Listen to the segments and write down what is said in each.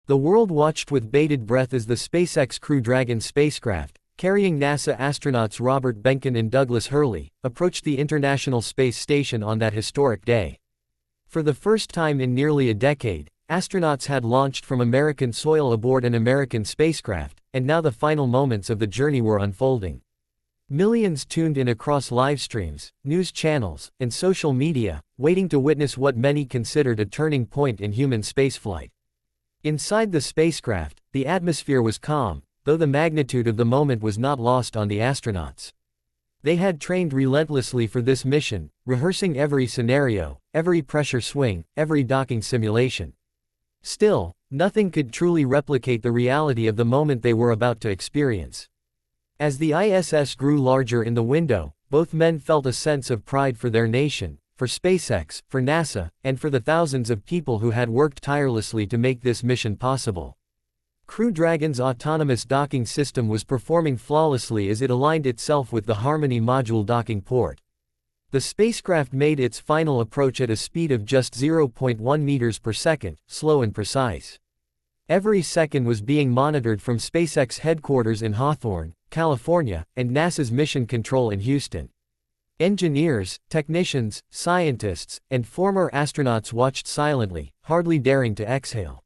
The world watched with bated breath as the SpaceX Crew Dragon spacecraft, carrying NASA astronauts Robert Behnken and Douglas Hurley, approached the International Space Station on that historic day. For the first time in nearly a decade, astronauts had launched from American soil aboard an American spacecraft, and now the final moments of the journey were unfolding. Millions tuned in across live streams, news channels, and social media, waiting to witness what many considered a turning point in human spaceflight. Inside the spacecraft, the atmosphere was calm, though the magnitude of the moment was not lost on the astronauts. They had trained relentlessly for this mission, rehearsing every scenario, every pressure swing, every docking simulation. Still, nothing could truly replicate the reality of the moment they were about to experience. As the ISS grew larger in the window, both men felt a sense of pride for their nation, for SpaceX, for NASA, and for the thousands of people who had worked tirelessly to make this mission possible. Crew Dragon's autonomous docking system was performing flawlessly as it aligned itself with the Harmony module docking port. The spacecraft made its final approach at a speed of just 0.1 meters per second, slow and precise. Every second was being monitored from SpaceX headquarters in Hawthorne, California, and NASA's Mission Control in Houston. Engineers, technicians, scientists, and former astronauts watched silently, hardly daring to exhale.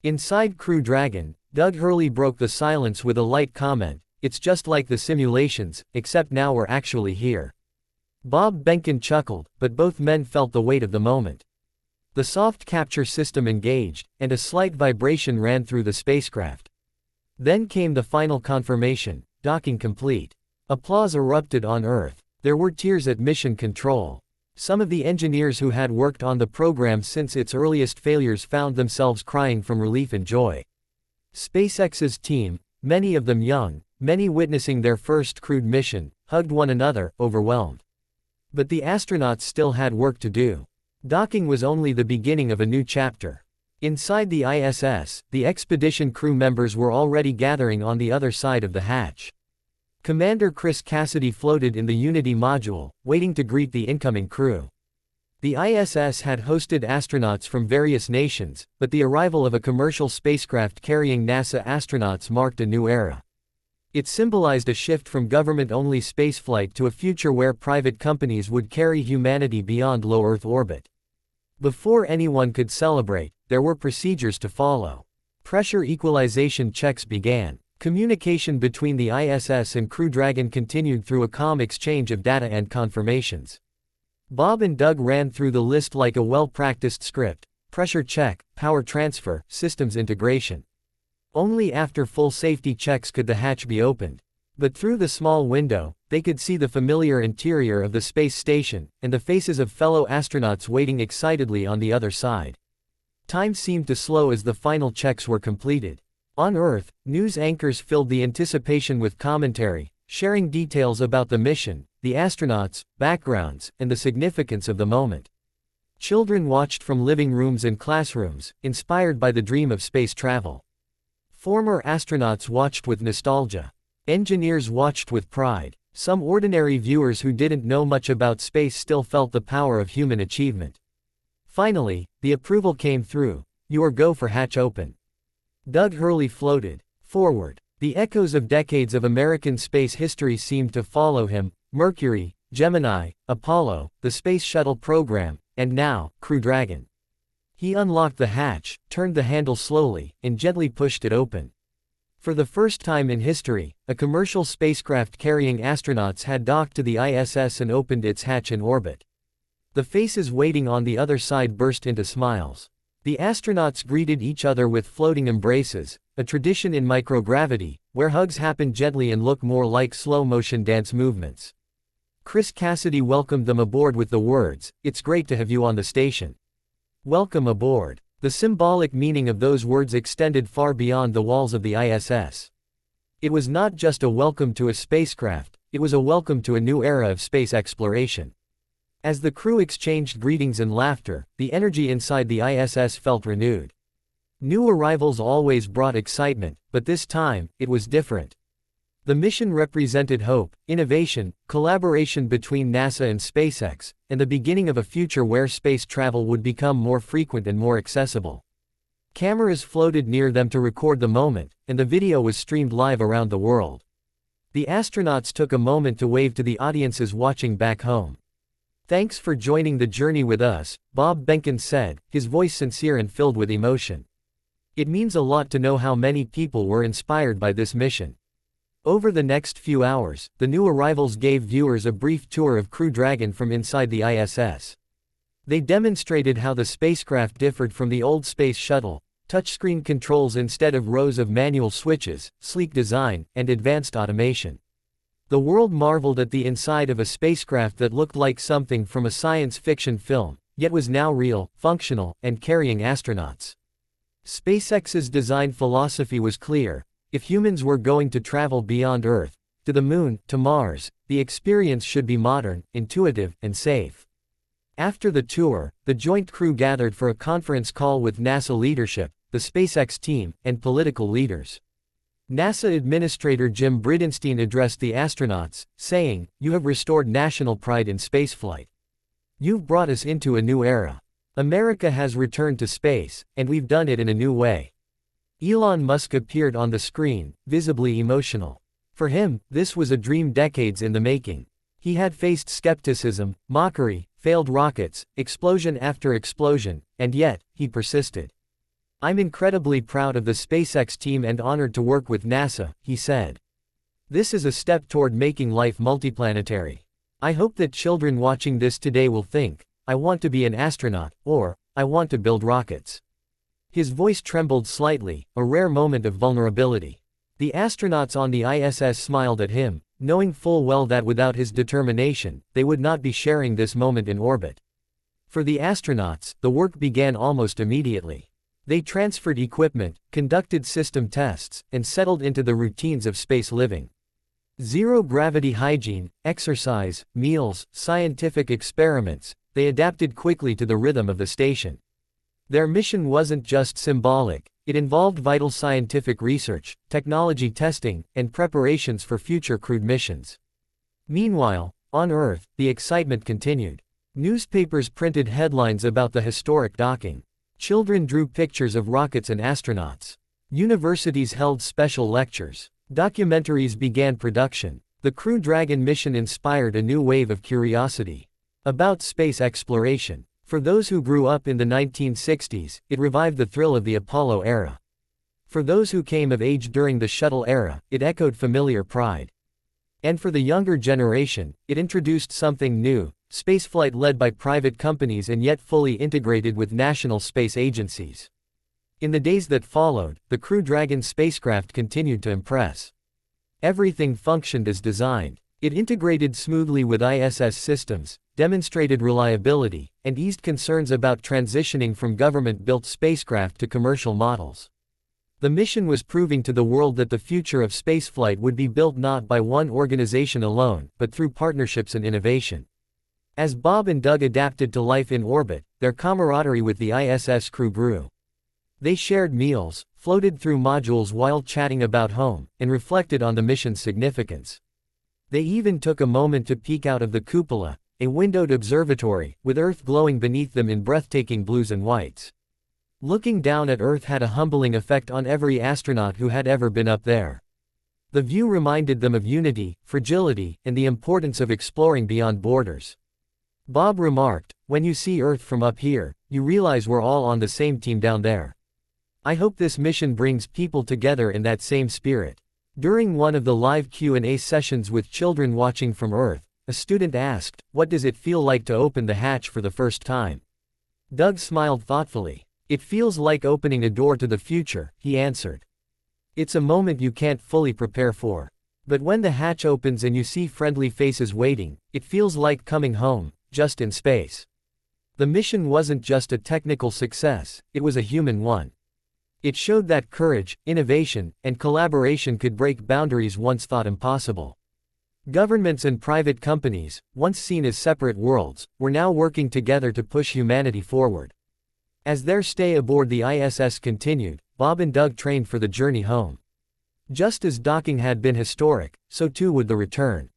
Inside Crew Dragon, Doug Hurley broke the silence with a light comment, "It's just like the simulations, except now we're actually here." Bob Behnken chuckled, but both men felt the weight of the moment. The soft capture system engaged, and a slight vibration ran through the spacecraft. Then came the final confirmation, docking complete. Applause erupted on Earth. There were tears at Mission Control. Some of the engineers who had worked on the program since its earliest failures found themselves crying from relief and joy. SpaceX's team, many of them young, many witnessing their first crewed mission, hugged one another, overwhelmed. But the astronauts still had work to do. Docking was only the beginning of a new chapter. Inside the ISS, the expedition crew members were already gathering on the other side of the hatch. Commander Chris Cassidy floated in the Unity module, waiting to greet the incoming crew. The ISS had hosted astronauts from various nations, but the arrival of a commercial spacecraft carrying NASA astronauts marked a new era. It symbolized a shift from government-only spaceflight to a future where private companies would carry humanity beyond low Earth orbit. Before anyone could celebrate, there were procedures to follow. Pressure equalization checks began. Communication between the ISS and Crew Dragon continued through a calm exchange of data and confirmations. Bob and Doug ran through the list like a well-practiced script: pressure check, power transfer, systems integration. Only after full safety checks could the hatch be opened. But through the small window, they could see the familiar interior of the space station, and the faces of fellow astronauts waiting excitedly on the other side. Time seemed to slow as the final checks were completed. On Earth, news anchors filled the anticipation with commentary, sharing details about the mission, the astronauts, backgrounds, and the significance of the moment. Children watched from living rooms and classrooms, inspired by the dream of space travel. Former astronauts watched with nostalgia. Engineers watched with pride. Some ordinary viewers who didn't know much about space still felt the power of human achievement. Finally, the approval came through. "You are go for hatch open." Doug Hurley floated forward. The echoes of decades of American space history seemed to follow him: Mercury, Gemini, Apollo, the Space Shuttle program, and now, Crew Dragon. He unlocked the hatch, turned the handle slowly, and gently pushed it open. For the first time in history, a commercial spacecraft carrying astronauts had docked to the ISS and opened its hatch in orbit. The faces waiting on the other side burst into smiles. The astronauts greeted each other with floating embraces, a tradition in microgravity, where hugs happen gently and look more like slow-motion dance movements. Chris Cassidy welcomed them aboard with the words, "It's great to have you on the station." Welcome aboard. The symbolic meaning of those words extended far beyond the walls of the ISS. It was not just a welcome to a spacecraft, it was a welcome to a new era of space exploration. As the crew exchanged greetings and laughter, the energy inside the ISS felt renewed. New arrivals always brought excitement, but this time, it was different. The mission represented hope, innovation, collaboration between NASA and SpaceX, and the beginning of a future where space travel would become more frequent and more accessible. Cameras floated near them to record the moment, and the video was streamed live around the world. The astronauts took a moment to wave to the audiences watching back home. "Thanks for joining the journey with us," Bob Behnken said, his voice sincere and filled with emotion. "It means a lot to know how many people were inspired by this mission." Over the next few hours, the new arrivals gave viewers a brief tour of Crew Dragon from inside the ISS. They demonstrated how the spacecraft differed from the old space shuttle: touchscreen controls instead of rows of manual switches, sleek design, and advanced automation. The world marveled at the inside of a spacecraft that looked like something from a science fiction film, yet was now real, functional, and carrying astronauts. SpaceX's design philosophy was clear: if humans were going to travel beyond Earth, to the Moon, to Mars, the experience should be modern, intuitive, and safe. After the tour, the joint crew gathered for a conference call with NASA leadership, the SpaceX team, and political leaders. NASA Administrator Jim Bridenstine addressed the astronauts, saying, "You have restored national pride in spaceflight. You've brought us into a new era. America has returned to space, and we've done it in a new way." Elon Musk appeared on the screen, visibly emotional. For him, this was a dream decades in the making. He had faced skepticism, mockery, failed rockets, explosion after explosion, and yet, he persisted. "I'm incredibly proud of the SpaceX team and honored to work with NASA," he said. "This is a step toward making life multiplanetary. I hope that children watching this today will think, 'I want to be an astronaut,' or 'I want to build rockets.'" His voice trembled slightly, a rare moment of vulnerability. The astronauts on the ISS smiled at him, knowing full well that without his determination, they would not be sharing this moment in orbit. For the astronauts, the work began almost immediately. They transferred equipment, conducted system tests, and settled into the routines of space living. Zero-gravity hygiene, exercise, meals, scientific experiments, they adapted quickly to the rhythm of the station. Their mission wasn't just symbolic, it involved vital scientific research, technology testing, and preparations for future crewed missions. Meanwhile, on Earth, the excitement continued. Newspapers printed headlines about the historic docking. Children drew pictures of rockets and astronauts. Universities held special lectures. Documentaries began production. The Crew Dragon mission inspired a new wave of curiosity about space exploration. For those who grew up in the 1960s, it revived the thrill of the Apollo era. For those who came of age during the shuttle era, it echoed familiar pride. And for the younger generation, it introduced something new: spaceflight led by private companies and yet fully integrated with national space agencies. In the days that followed, the Crew Dragon spacecraft continued to impress. Everything functioned as designed. It integrated smoothly with ISS systems, demonstrated reliability, and eased concerns about transitioning from government-built spacecraft to commercial models. The mission was proving to the world that the future of spaceflight would be built not by one organization alone, but through partnerships and innovation. As Bob and Doug adapted to life in orbit, their camaraderie with the ISS crew grew. They shared meals, floated through modules while chatting about home, and reflected on the mission's significance. They even took a moment to peek out of the cupola, a windowed observatory, with Earth glowing beneath them in breathtaking blues and whites. Looking down at Earth had a humbling effect on every astronaut who had ever been up there. The view reminded them of unity, fragility, and the importance of exploring beyond borders. Bob remarked, "When you see Earth from up here, you realize we're all on the same team down there. I hope this mission brings people together in that same spirit." During one of the live Q&A sessions with children watching from Earth, a student asked, "What does it feel like to open the hatch for the first time?" Doug smiled thoughtfully. "It feels like opening a door to the future," he answered. "It's a moment you can't fully prepare for. But when the hatch opens and you see friendly faces waiting, it feels like coming home, just in space." The mission wasn't just a technical success, it was a human one. It showed that courage, innovation, and collaboration could break boundaries once thought impossible. Governments and private companies, once seen as separate worlds, were now working together to push humanity forward. As their stay aboard the ISS continued, Bob and Doug trained for the journey home. Just as docking had been historic, so too would the return.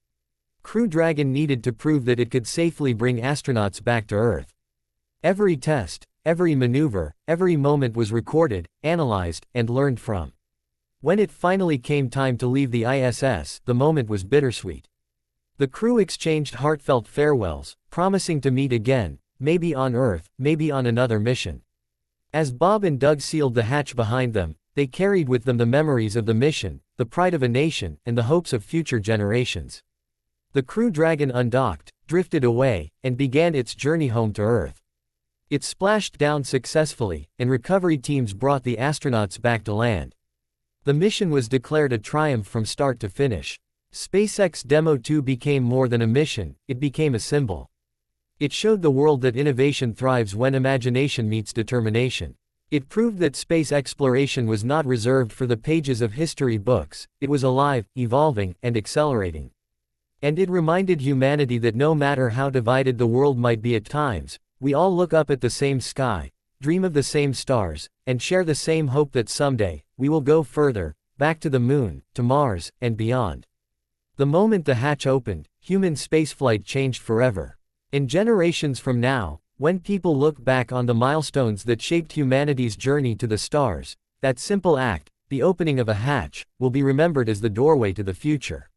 Crew Dragon needed to prove that it could safely bring astronauts back to Earth. Every test, every maneuver, every moment was recorded, analyzed, and learned from. When it finally came time to leave the ISS, the moment was bittersweet. The crew exchanged heartfelt farewells, promising to meet again, maybe on Earth, maybe on another mission. As Bob and Doug sealed the hatch behind them, they carried with them the memories of the mission, the pride of a nation, and the hopes of future generations. The Crew Dragon undocked, drifted away, and began its journey home to Earth. It splashed down successfully, and recovery teams brought the astronauts back to land. The mission was declared a triumph from start to finish. SpaceX Demo-2 became more than a mission, it became a symbol. It showed the world that innovation thrives when imagination meets determination. It proved that space exploration was not reserved for the pages of history books, it was alive, evolving, and accelerating. And it reminded humanity that no matter how divided the world might be at times, we all look up at the same sky, dream of the same stars, and share the same hope that someday, we will go further, back to the moon, to Mars, and beyond. The moment the hatch opened, human spaceflight changed forever. In generations from now, when people look back on the milestones that shaped humanity's journey to the stars, that simple act, the opening of a hatch, will be remembered as the doorway to the future.